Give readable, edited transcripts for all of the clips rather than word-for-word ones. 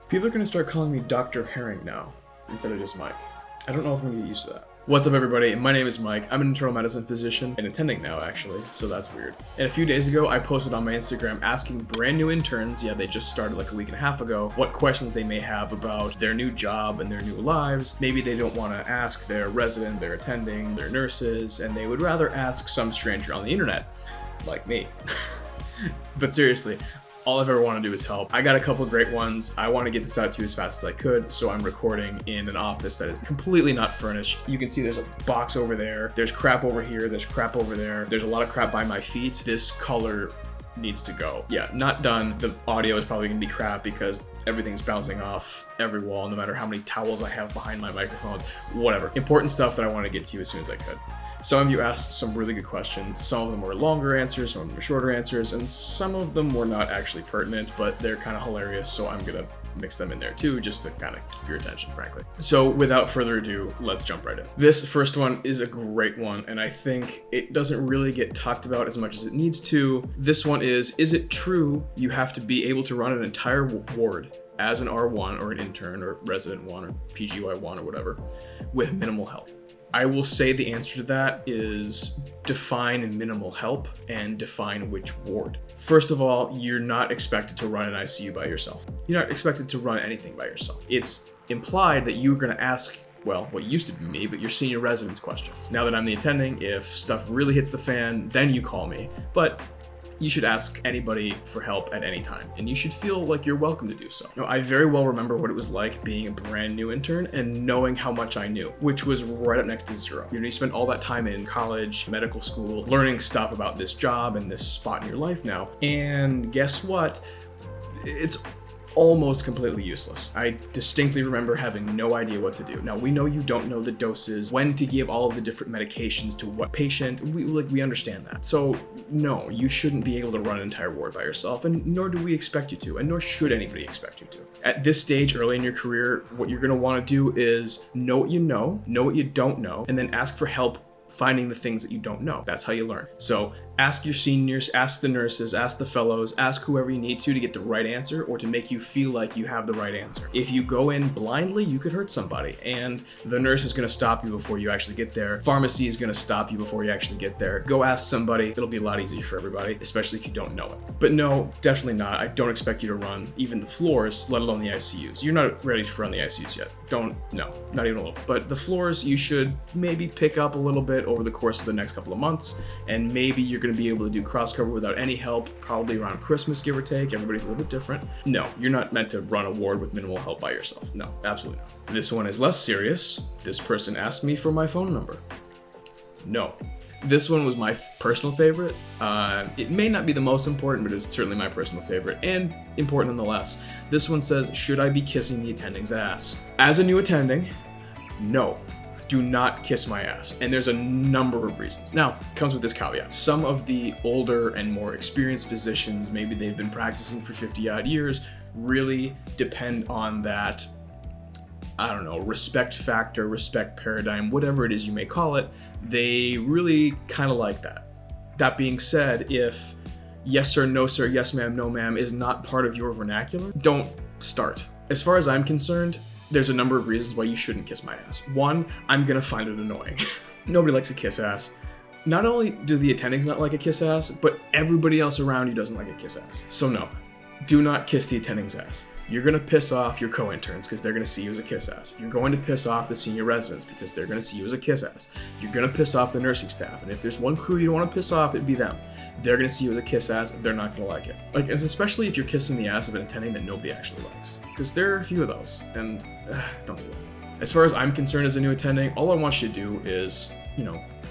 People are going to start calling me Dr. Herring now, instead of just Mike. I don't know if I'm going to get used to that. What's up, everybody? My name is Mike. I'm an internal medicine physician and attending now, actually, so that's weird. And a few days ago, I posted on my Instagram asking brand new interns, they just started like a week and a half ago, what questions they may have about their new job and their new lives. Maybe they don't want to ask their resident, their attending, their nurses, and they would rather ask some stranger on the internet, like me. But seriously, all I've ever wanted to do is help. I got a couple great ones. I want to get this out to you as fast as I could, so I'm recording in an office that is completely not furnished. You can see there's a box over there, there's crap over here, there's crap over there, there's a lot of crap by my feet. This color needs to go. Yeah, not done. The audio is probably gonna be crap because everything's bouncing off every wall, no matter how many towels I have behind my microphone, whatever. Important stuff that I want to get to you as soon as I could. Some of you asked some really good questions. Some of them were longer answers, some of them were shorter answers, and some of them were not actually pertinent, but they're kind of hilarious, so I'm gonna mix them in there too, just to kind of keep your attention, frankly. So without further ado, let's jump right in. This first one is a great one, and I think it doesn't really get talked about as much as it needs to. This one is it true you have to be able to run an entire ward as an R1 or an intern or resident 1 or PGY1 or whatever with minimal help? I will say the answer to that is define minimal help and define which ward. First of all, you're not expected to run an ICU by yourself. You're not expected to run anything by yourself. It's implied that you're going to ask, well, what used to be me, but your senior residents questions. Now that I'm the attending, if stuff really hits the fan, then you call me. But you should ask anybody for help at any time, and you should feel like you're welcome to do so. Now, I very well remember what it was like being a brand new intern and knowing how much I knew, which was right up next to zero. You spend all that time in college, medical school, learning stuff about this job and this spot in your life now, and guess what? It's almost completely useless. I distinctly remember having no idea what to do. Now, we know you don't know the doses, when to give all of the different medications to what patient. We understand that. So no, you shouldn't be able to run an entire ward by yourself, and nor do we expect you to, and nor should anybody expect you to. At this stage early in your career, what you're going to want to do is know what you know what you don't know, and then ask for help finding the things that you don't know. That's how you learn. So ask your seniors, ask the nurses, ask the fellows, ask whoever you need to get the right answer or to make you feel like you have the right answer. If you go in blindly, you could hurt somebody, and the nurse is going to stop you before you actually get there. Pharmacy is going to stop you before you actually get there. Go ask somebody. It'll be a lot easier for everybody, especially if you don't know it. But no, definitely not. I don't expect you to run even the floors, let alone the ICUs. You're not ready to run the ICUs yet. No, not even a little. But the floors, you should maybe pick up a little bit over the course of the next couple of months, and maybe you're going to be able to do cross cover without any help, probably around Christmas, give or take. Everybody's a little bit different. No, you're not meant to run a ward with minimal help by yourself. No, absolutely not. This one is less serious. This person asked me for my phone number. No. This one was my personal favorite. It may not be the most important, but it's certainly my personal favorite, and important nonetheless. This one says, should I be kissing the attending's ass? As a new attending, no. Do not kiss my ass. And there's a number of reasons. Now, it comes with this caveat. Some of the older and more experienced physicians, maybe they've been practicing for 50 odd years, really depend on that, I don't know, respect factor, respect paradigm, whatever it is you may call it. They really kind of like that. That being said, if yes sir, no sir, yes ma'am, no ma'am is not part of your vernacular, don't start. As far as I'm concerned, there's a number of reasons why you shouldn't kiss my ass. One, I'm gonna find it annoying. Nobody likes a kiss ass. Not only do the attendings not like a kiss ass, but everybody else around you doesn't like a kiss ass. So no, do not kiss the attending's ass. You're gonna piss off your co-interns because they're gonna see you as a kiss ass. You're going to piss off the senior residents because they're gonna see you as a kiss ass. You're gonna piss off the nursing staff, and if there's one crew you don't wanna piss off, it'd be them. They're gonna see you as a kiss ass, they're not gonna like it. Especially if you're kissing the ass of an attending that nobody actually likes. Because there are a few of those, and don't do that. As far as I'm concerned as a new attending, all I want you to do is,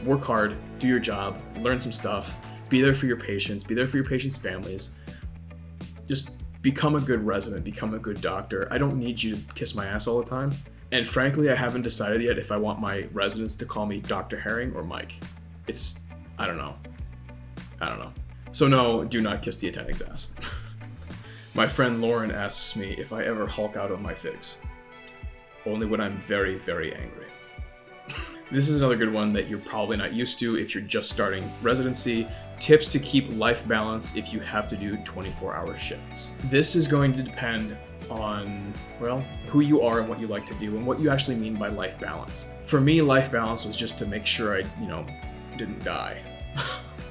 work hard, do your job, learn some stuff, be there for your patients, be there for your patients' families. Just become a good resident, become a good doctor. I don't need you to kiss my ass all the time. And frankly, I haven't decided yet if I want my residents to call me Dr. Herring or Mike. I don't know. So no, do not kiss the attending's ass. My friend Lauren asks me if I ever hulk out of my figs. Only when I'm very, very angry. This is another good one that you're probably not used to if you're just starting residency. Tips to keep life balance if you have to do 24-hour shifts. This is going to depend on, well, who you are and what you like to do and what you actually mean by life balance. For me, life balance was just to make sure I, didn't die.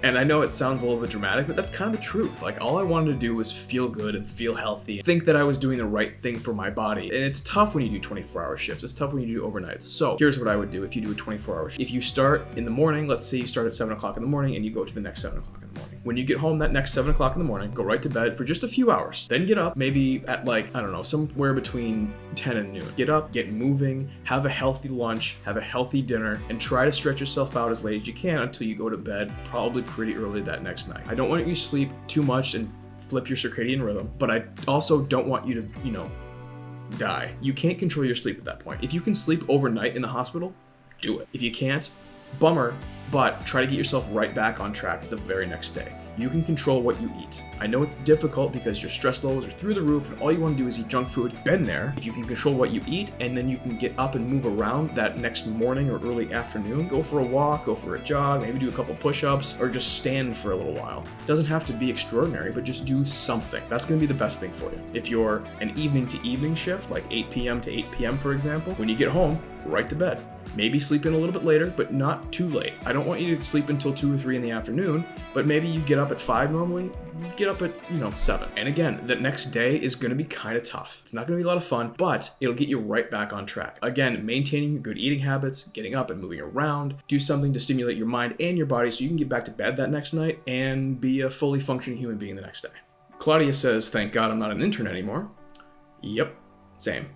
And I know it sounds a little bit dramatic, but that's kind of the truth. Like, all I wanted to do was feel good and feel healthy, think that I was doing the right thing for my body. And it's tough when you do 24-hour shifts. It's tough when you do overnights. So here's what I would do if you do a 24-hour shift. If you start in the morning, let's say you start at 7 o'clock in the morning and you go to the next 7 o'clock in the morning. When you get home that next 7 o'clock in the morning, go right to bed for just a few hours. Then get up, maybe at like, I don't know, somewhere between 10 and noon. Get up, get moving, have a healthy lunch, have a healthy dinner, and try to stretch yourself out as late as you can until you go to bed, probably pretty early that next night. I don't want you to sleep too much and flip your circadian rhythm, but I also don't want you to, die. You can't control your sleep at that point. If you can sleep overnight in the hospital, do it. If you can't, bummer, but try to get yourself right back on track the very next day. You can control what you eat. I know it's difficult because your stress levels are through the roof and all you want to do is eat junk food. Been there. If you can control what you eat and then you can get up and move around that next morning or early afternoon, go for a walk, go for a jog, maybe do a couple push-ups or just stand for a little while. It doesn't have to be extraordinary, but just do something. That's going to be the best thing for you. If you're an evening to evening shift, like 8 p.m. to 8 p.m. for example, when you get home, right to bed. Maybe sleep in a little bit later, but not too late. I don't want you to sleep until 2 or 3 in the afternoon, but maybe you get up at 5 normally, get up at, 7. And again, the next day is gonna be kind of tough. It's not gonna be a lot of fun, but it'll get you right back on track. Again, maintaining good eating habits, getting up and moving around, do something to stimulate your mind and your body so you can get back to bed that next night and be a fully functioning human being the next day. Claudia says, thank God I'm not an intern anymore. Yep, same.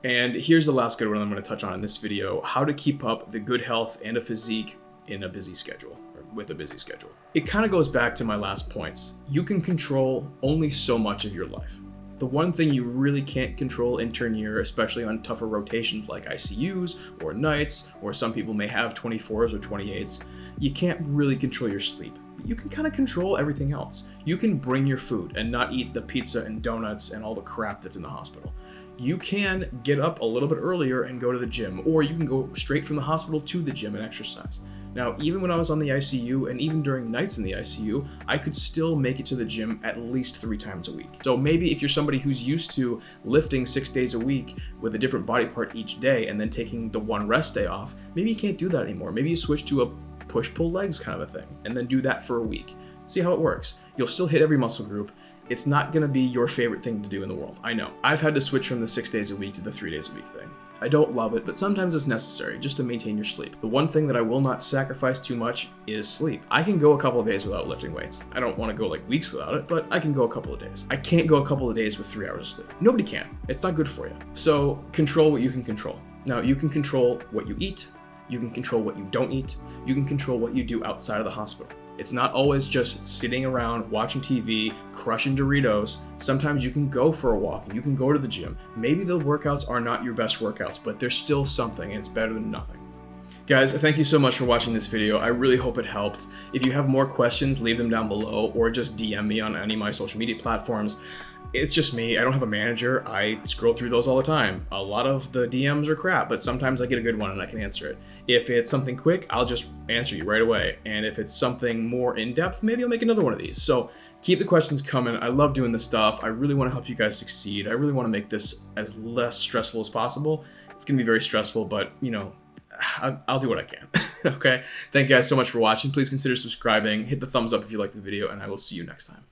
And here's the last good one I'm going to touch on in this video, how to keep up the good health and a physique in a busy schedule, or with a busy schedule. It kind of goes back to my last points. You can control only so much of your life. The one thing you really can't control intern year, especially on tougher rotations like ICUs or nights, or some people may have 24s or 28s, you can't really control your sleep. You can kind of control everything else. You can bring your food and not eat the pizza and donuts and all the crap that's in the hospital. You can get up a little bit earlier and go to the gym, or you can go straight from the hospital to the gym and exercise. Now, even when I was on the ICU and even during nights in the ICU, I could still make it to the gym at least 3 times a week. So maybe if you're somebody who's used to lifting 6 days a week with a different body part each day and then taking the one rest day off, maybe you can't do that anymore. Maybe you switch to a push-pull legs kind of a thing and then do that for a week. See how it works. You'll still hit every muscle group. It's not gonna be your favorite thing to do in the world. I know. I've had to switch from the 6 days a week to the 3 days a week thing. I don't love it, but sometimes it's necessary just to maintain your sleep. The one thing that I will not sacrifice too much is sleep. I can go a couple of days without lifting weights. I don't want to go like weeks without it, but I can go a couple of days. I can't go a couple of days with 3 hours of sleep. Nobody can. It's not good for you. So control what you can control. Now, you can control what you eat. You can control what you don't eat. You can control what you do outside of the hospital. It's not always just sitting around watching TV, crushing Doritos. Sometimes you can go for a walk and you can go to the gym. Maybe the workouts are not your best workouts, but they're still something and it's better than nothing. Guys, thank you so much for watching this video. I really hope it helped. If you have more questions, leave them down below or just DM me on any of my social media platforms. It's just me. I don't have a manager. I scroll through those all the time. A lot of the DMs are crap, but sometimes I get a good one and I can answer it. If it's something quick, I'll just answer you right away. And if it's something more in-depth, maybe I'll make another one of these. So keep the questions coming. I love doing this stuff. I really want to help you guys succeed. I really want to make this as less stressful as possible. It's going to be very stressful, but I'll do what I can. Okay. Thank you guys so much for watching. Please consider subscribing. Hit the thumbs up if you liked the video, and I will see you next time.